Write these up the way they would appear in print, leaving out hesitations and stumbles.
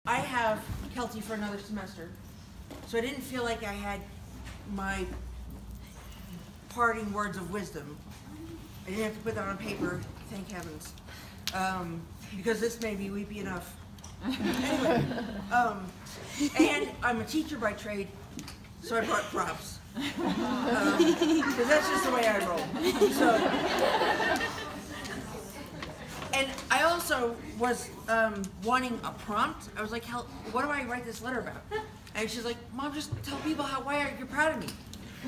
I have Kelty for another semester, so I didn't feel like I had my parting words of wisdom. I didn't have to put that on paper, thank heavens, because this made me weepy enough. Anyway, and I'm a teacher by trade, so I brought props. Because that's just the way I roll. So, and I also was wanting a prompt. I was like, "Hell, what do I write this letter about?" And she's like, "Mom, just tell people why you're proud of me."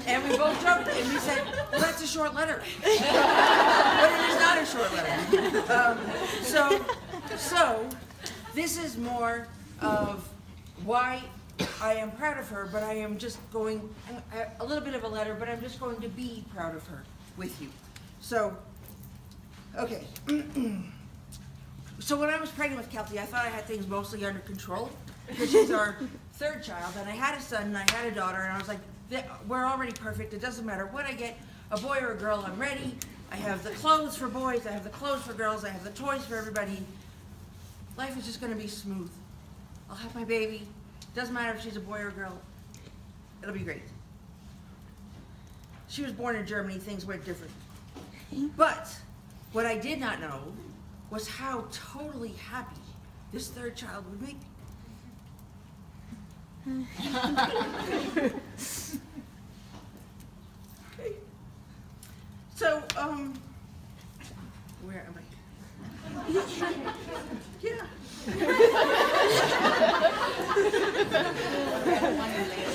And we both joked, and we said, "Well, that's a short letter." But it is not a short letter. So this is more of why I am proud of her, but I am just going, a little bit of a letter, but I'm just going to be proud of her with you. So, okay. So when I was pregnant with Kelty, I thought I had things mostly under control, because she's our third child, and I had a son, and I had a daughter, and I was like, we're already perfect. It doesn't matter what I get, a boy or a girl, I'm ready. I have the clothes for boys, I have the clothes for girls, I have the toys for everybody. Life is just going to be smooth. I'll have my baby. Doesn't matter if she's a boy or a girl. It'll be great. She was born in Germany. Things went different. But what I did not know was how totally happy this third child would make me. Okay. So, where am I? Yeah.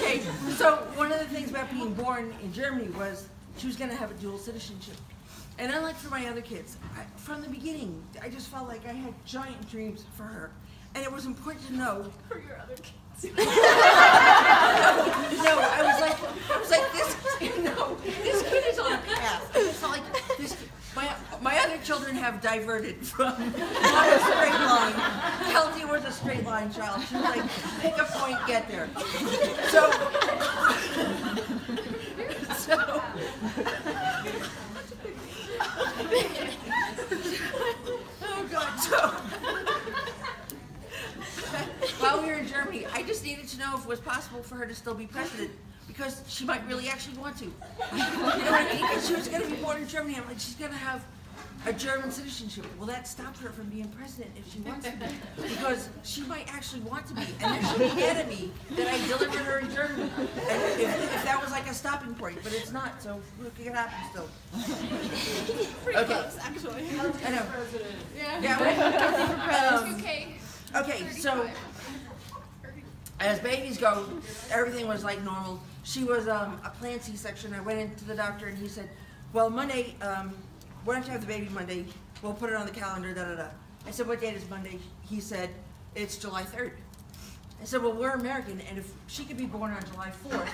Okay, so one of the things about being born in Germany was she was going to have a dual citizenship. And unlike for my other kids, from the beginning, I just felt like I had giant dreams for her. And it was important to know. For your other kids. No, I was like, this kid is on a path. It's not like this. My other children have diverted from on a straight line. Kelty was a straight line child. She was like, pick a point, get there. So oh God, so while we were in Germany, I just needed to know if it was possible for her to still be president, because she might really actually want to. You know what I mean? And she was going to be born in Germany. I'm like, she's going to have a German citizenship. Well, that stops her from being president if she wants to be, because she might actually want to be. And then she'll be mad at me that I delivered her in Germany. And if that was like a stopping point, but it's not, so it could happen still. Pretty close, actually. I know. Yeah. Right? Okay. Okay, so as babies go, everything was like normal. She was a planned C-section. I went into the doctor and he said, well, Monday, why don't you have the baby Monday? We'll put it on the calendar, da-da-da. I said, what date is Monday? He said, it's July 3rd. I said, well, we're American, and if she could be born on July 4th,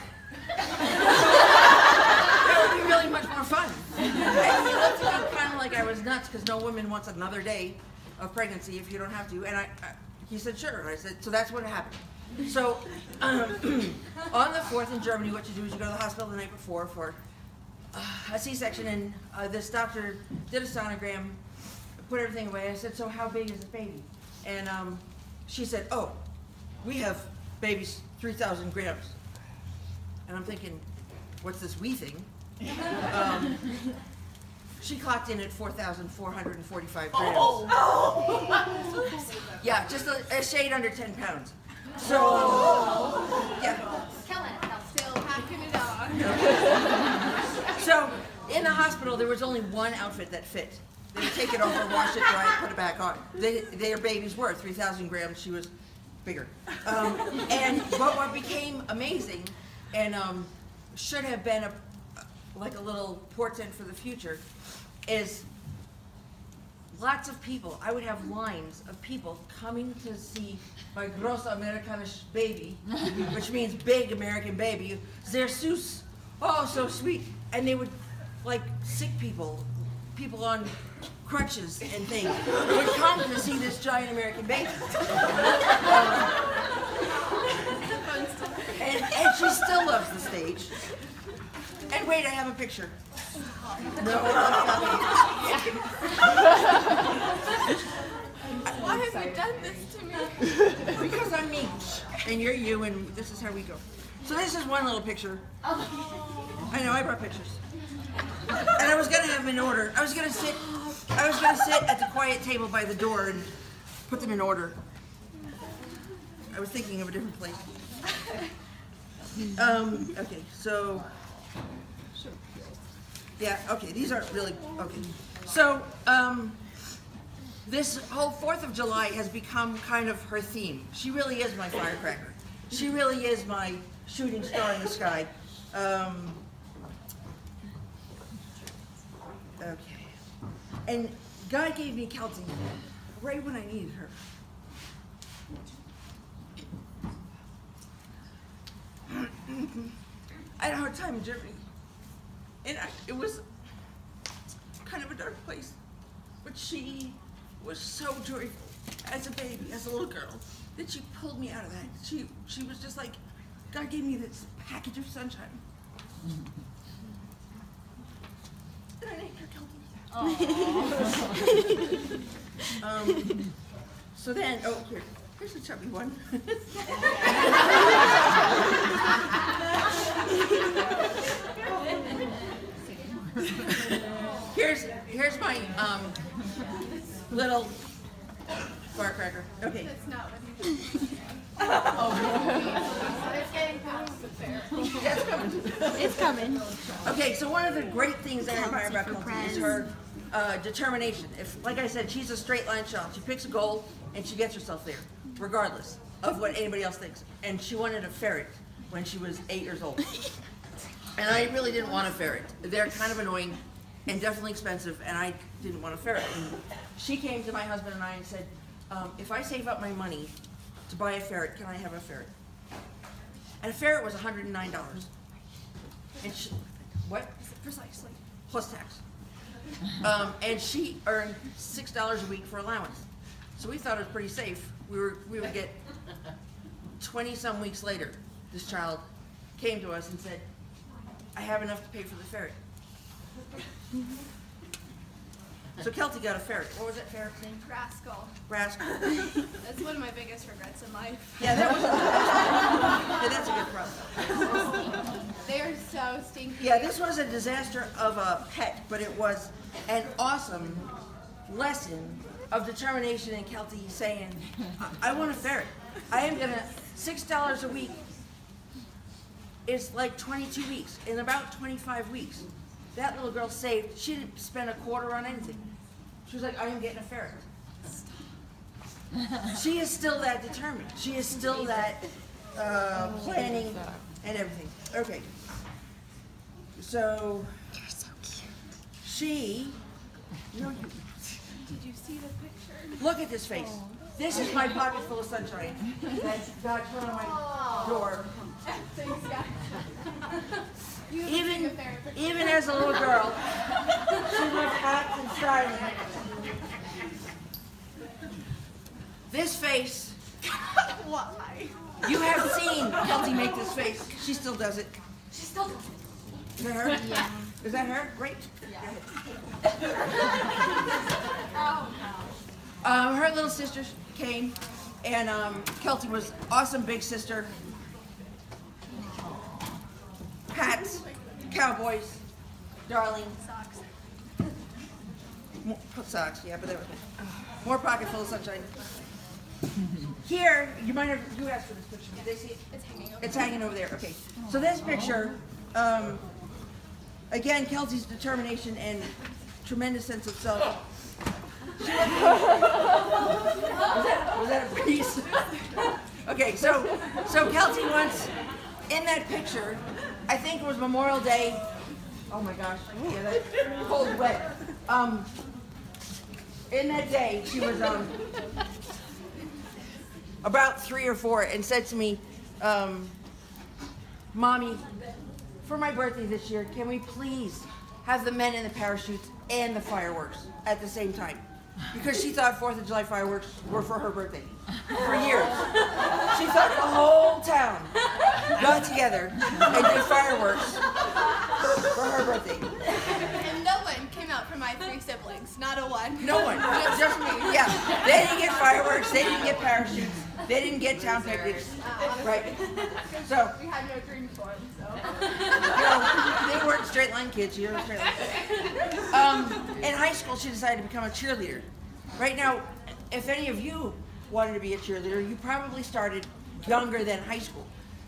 that would be really much more fun. And he looked at me kind of like I was nuts, because no woman wants another day of pregnancy if you don't have to. And he said, sure. And I said, so that's what happened. So on the 4th in Germany, what you do is you go to the hospital the night before for a C-section, and this doctor did a sonogram, put everything away. I said, so how big is this baby? And she said, oh, we have babies 3,000 grams. And I'm thinking, what's this wee thing? She clocked in at 4,445 grams. Oh. Yeah, just a shade under 10 pounds. So, yeah. Still hacking it on. So, in the hospital, there was only one outfit that fit. They would take it off, wash it, dry it, put it back on. Their babies were 3,000 grams. She was bigger. But what became amazing, and should have been like a little portent for the future, is lots of people. I would have lines of people coming to see my grosse Amerikanische baby, which means big American baby. Sehr süß. Oh, so sweet. And they would, like, sick people on crutches and things, would come to see this giant American baby. And she still loves the stage. And wait, I have a picture. No, Why have you done this to me? Because I'm and you're you, and this is how we go. So this is one little picture. I know, I brought pictures. And I was gonna have them in order. I was gonna sit at the quiet table by the door and put them in order. I was thinking of a different place. Okay, so, yeah, okay, these aren't really, okay. So, this whole 4th of July has become kind of her theme. She really is my firecracker. She really is my shooting star in the sky. Okay. And God gave me Kelty right when I needed her. I had a hard time in Germany. And it was kind of a dark place. But she was so joyful as a baby, as a little girl, that she pulled me out of that. She was just like, God gave me this package of sunshine. And I named her Kelty. So then, here's a chubby one. Here's my little firecracker. Okay. That's not what you think. It's getting past the fair. That's coming. It's coming. Okay, so one of the great things I admire about Kelty is her determination. If, like I said, she's a straight line shot. She picks a goal and she gets herself there, regardless of what anybody else thinks. And she wanted a ferret when she was 8 years old. And I really didn't want a ferret. They're kind of annoying and definitely expensive, and I didn't want a ferret. And she came to my husband and I and said, if I save up my money to buy a ferret, can I have a ferret? And a ferret was $109. And she, what? Precisely. Plus tax. And she earned $6 a week for allowance. So we thought it was pretty safe. We would get 20-some weeks later, this child came to us and said, I have enough to pay for the ferret. So Kelty got a ferret. What was that ferret's name? Rascal. Rascal. That's one of my biggest regrets in life. Yeah, that was that's a good problem. They are so stinky. Yeah, this was a disaster of a pet, but it was an awesome lesson of determination in Kelty saying, I want a ferret. I am gonna, $6 a week is like 22 weeks. In about 25 weeks, that little girl saved, she didn't spend a quarter on anything. She was like, I am getting a ferret. She is still that determined. She is still that planning and everything. Okay. So, You're so cute. she, Did you see the picture? look at this face. This is my pocket full of sunshine that God put on my door. Thanks, guys. You have Even, a therapist. even as a little girl, she was hot and styling. This face, Why? you have seen Kelty make this face. She still does it. She still does. Is that her? Yeah. Is that her? Great. Oh, Her little sister came, and Kelty was awesome big sister. Hats, cowboys, darling. Socks. Socks, yeah, but they were more pocket full of sunshine. Here, you might have, you asked for this picture. Did they see it? It's hanging over. It's hanging over there. Okay. So this picture, again, Kelty's determination and tremendous sense of self. Was that a piece? Okay, so Kelty once, in that picture, I think it was Memorial Day. Oh my gosh, yeah, that cold wet. In that day, she was about 3 or 4 and said to me, Mommy, for my birthday this year, can we please have the men in the parachutes and the fireworks at the same time? Because she thought 4th of July fireworks were for her birthday for years. She thought the whole town got together and did fireworks for her birthday. And no one came out for my 3 siblings. Not a one. No one. Just me. Yeah. They didn't get fireworks. They didn't get parachutes. They didn't get town picnics, right? So, We had no dream for him, so. they weren't straight line kids. You know, straight line. In high school, she decided to become a cheerleader. Right now, if any of you wanted to be a cheerleader, you probably started younger than high school.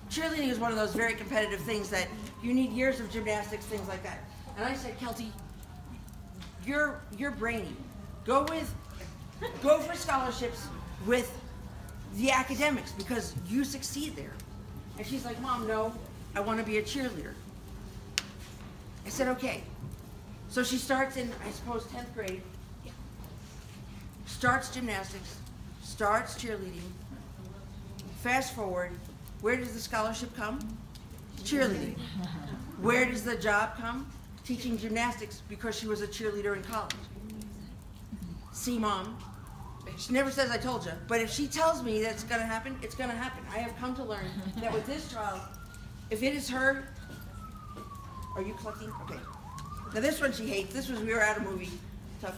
Cheerleading is one of those very competitive things that you need years of gymnastics, things like that. And I said, Kelty, you're brainy. Go for scholarships with the academics because you succeed there. And she's like, Mom, no, I want to be a cheerleader. I said, okay. So she starts in, I suppose, 10th grade, starts gymnastics, starts cheerleading. Fast forward, where does the scholarship come? Cheerleading. Where does the job come? Teaching gymnastics because she was a cheerleader in college. See, Mom, she never says I told you, but if she tells me that it's going to happen, it's going to happen. I have come to learn that with this child, if it is her, are you collecting? Okay. Now this one she hates. This was, we were at a movie. Tough.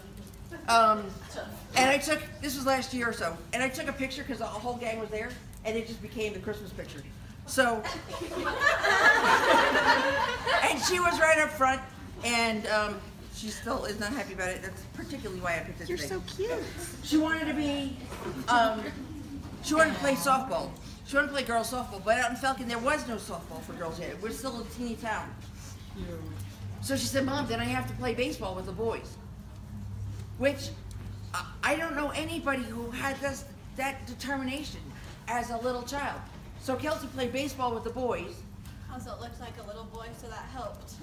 And I took, this was last year or so, and I took a picture because the whole gang was there, and it just became the Christmas picture. So, and she was right up front, and she still is not happy about it. That's particularly why I picked it You're today. so cute. She wanted to be, she wanted to play softball. She wanted to play girls softball, but out in Falcon there was no softball for girls yet. We're still a teeny town. So she said, Mom, then I have to play baseball with the boys. Which, I don't know anybody who had that determination as a little child. So Kelty played baseball with the boys. Also, it looks like a little boy, so that helped.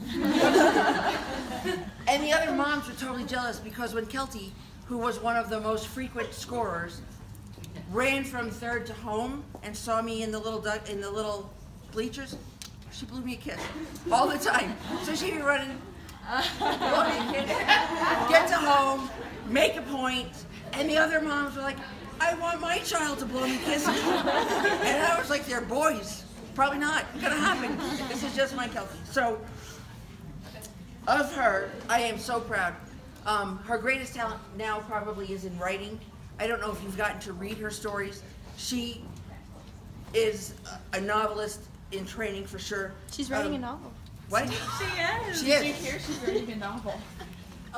And the other moms were totally jealous because when Kelty, who was one of the most frequent scorers, ran from third to home and saw me in the little bleachers, she blew me a kiss all the time. So she'd be running, blow me a kiss, get to home, make a point, and the other moms were like, I want my child to blow me kisses. And I was like, they're boys. Probably not gonna happen. This is just my Kelty. So, of her, I am so proud. Her greatest talent now probably is in writing. I don't know if you've gotten to read her stories. She is a novelist in training for sure. She's writing a novel. What? She is. She Did is. you hear she's writing a novel?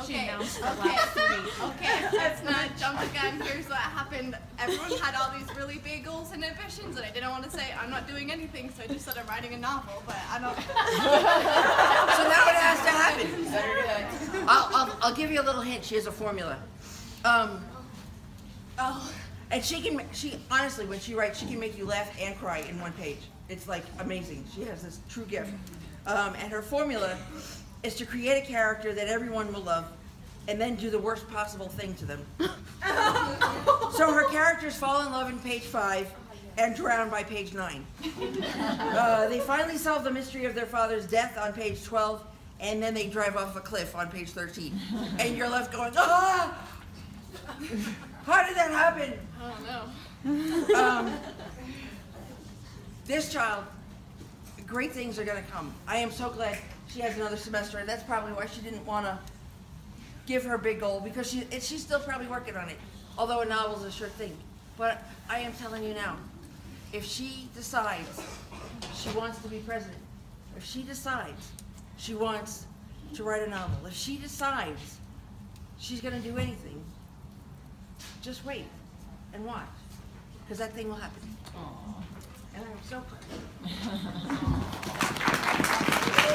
She Okay, announced it okay, last week. okay, let's not jump the gun. Here's what happened. Everyone had all these really big goals and ambitions, and I didn't want to say I'm not doing anything, so I just said I'm writing a novel, but I don't. So now it has to happen. I'll give you a little hint. She has a formula. Oh, And she honestly, when she writes, she can make you laugh and cry in one page. It's like amazing. She has this true gift. And her formula is to create a character that everyone will love and then do the worst possible thing to them. So her characters fall in love in page 5 and drown by page 9. They finally solve the mystery of their father's death on page 12, and then they drive off a cliff on page 13. And you're left going, ah! How did that happen? I don't know. This child, great things are going to come. I am so glad she has another semester, and that's probably why she didn't want to give her a big goal, because she's still probably working on it, although a novel's a sure thing. But I am telling you now, if she decides she wants to be president, if she decides she wants to write a novel, if she decides she's going to do anything, just wait and watch, because that thing will happen. And I'm so proud.